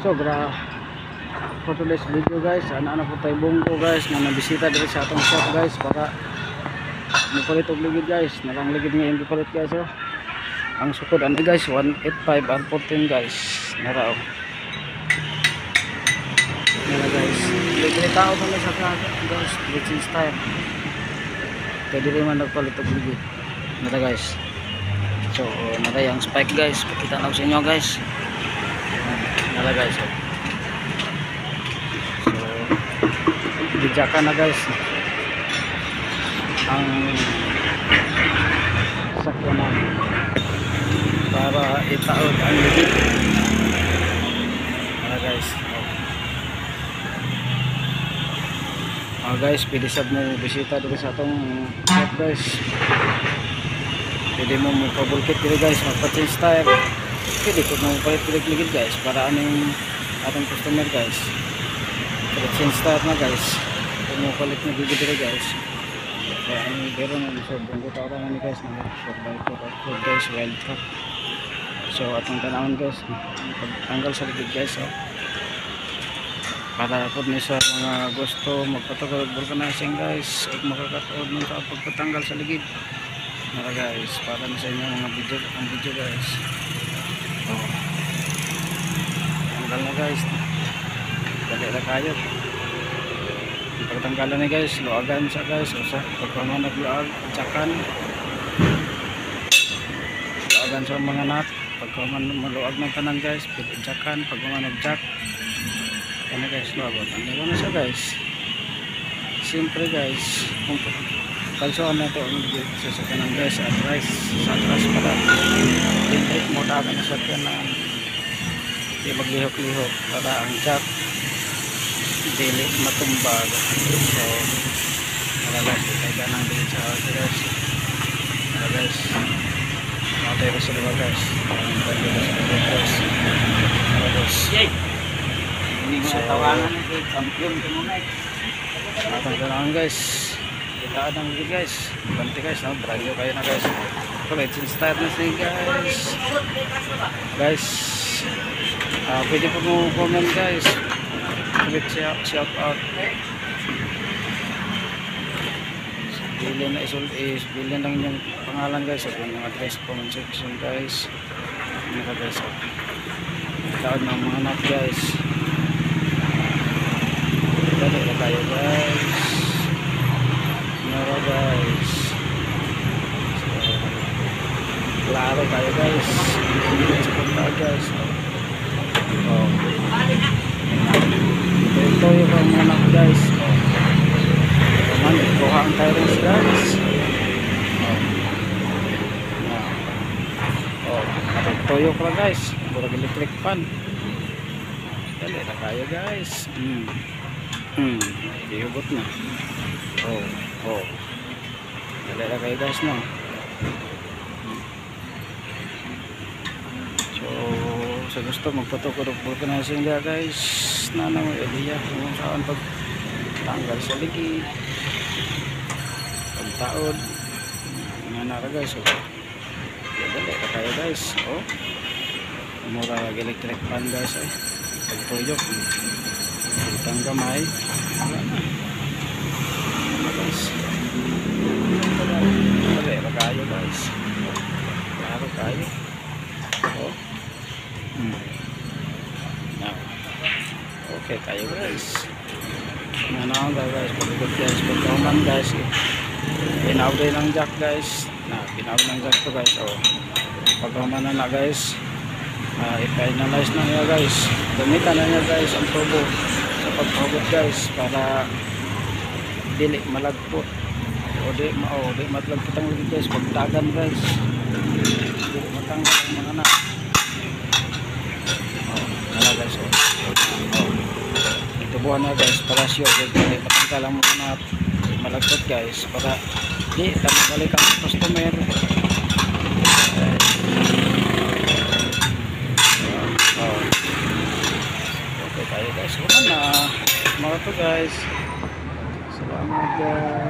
So for today's video guys, ana po tayo bungko guys na nabisita dito sa atong shop guys para mapalit og ligid guys. Nalang ligid nga yung palit guys oh. Ang sukod ani guys 185 R14 guys. Nara oh. Nara guys. Ligid tao pa sa guys, ligid style. Kaya dili man nagpalit og ligid. Nara guys. So nara yung spike guys. Pakita na ko sa inyo guys. Nara guys oh. Bijakan na guys ang sakyanan para itaod ang ligid guys. Guys, pwede sab mo bisita dito sa atong shop guys. Pwede mo magpabulkit dito guys, magpa-change tire. Pwede ko mo palit ligid guys para aning atong customer guys. Change tire na guys. Kung mo palit na ligid dito guys. Kaya ang pero na so bungko tao na ni guys na 4x4 guys, wild truck. So atong tanawon guys, pagtanggal sa ligid guys oh. Para po ni sa mga gusto magpatugod vulcanizing guys, at makakatuod nun sa pagpatanggal sa ligid. Nara guys, para na sa inyo mga video guys. Oh. Tanggal na guys. Dali na kayo. Pagtanggalan na guys, luagan siya guys. O sa pagkaman nagluag, tsakan. Luagan sa mga nut. Pagkaman maluag ng tanan guys, tsakan. Pagkaman nag-jack. Yan na guys, luagot. Ano na siya guys. Siyempre guys, kung kalsoan na ito, sa kanan guys, atras. Sa atras pala. Tintik mo dagan na sa kanan. Di maglihok-lihok para ang jack dili matumbag. So guys, kaya nang dili sa guys. Guys, tayo sa lugar guys. Yay! Ini mga tawanan ng champion tumunay. Atong ganahan guys. Kitaan ang video guys. Banti guys, no? Bragyo kayo na guys. Let's start na siya guys. Guys, pwede po mo comment guys. Shout out. Bilhin na bilhin lang yung pangalan guys at yung address comment section guys. Ano ka guys? Taon ng mga anak guys. Dali na tayo guys. Nara guys. Klaro tayo guys. Guys. Oh. Ito yung mga anak guys. Kuha ang tires guys. Toyo ka guys. Burag electric fan. Dali na kaya guys. Iubot na. Dali na kaya guys no. So gusto magpatukod og vulcanizing dia guys. Nana mo idea kung saan pag tanggal sa ligid, pagtaod, nana ra guys. Dali ka tayo guys. Mura electric fan guys ay. Pagtuyok, itang gamay, wala na. Guys. Dali ra kayo guys. Klaro kayo. Okay tayo guys. Nanawag guys, pagkakot guys, pagkakuman guys. Pinawag din ng jack guys. Pinawag ng jack to guys. Pagkakuman na guys. I-finalize na niya guys. Gamitan na niya guys ang turbo sa pagkakugot guys para dili malagpot. O di matlagpot ang ligid guys. Pagdagan guys. Dili matanggal ang mga anak. Ano guys tubuhan na guys para sure hindi patanggal ang mga malagpot guys para di balik ang customer. Okay tayo guys, wala na mga to guys. Salamat guys.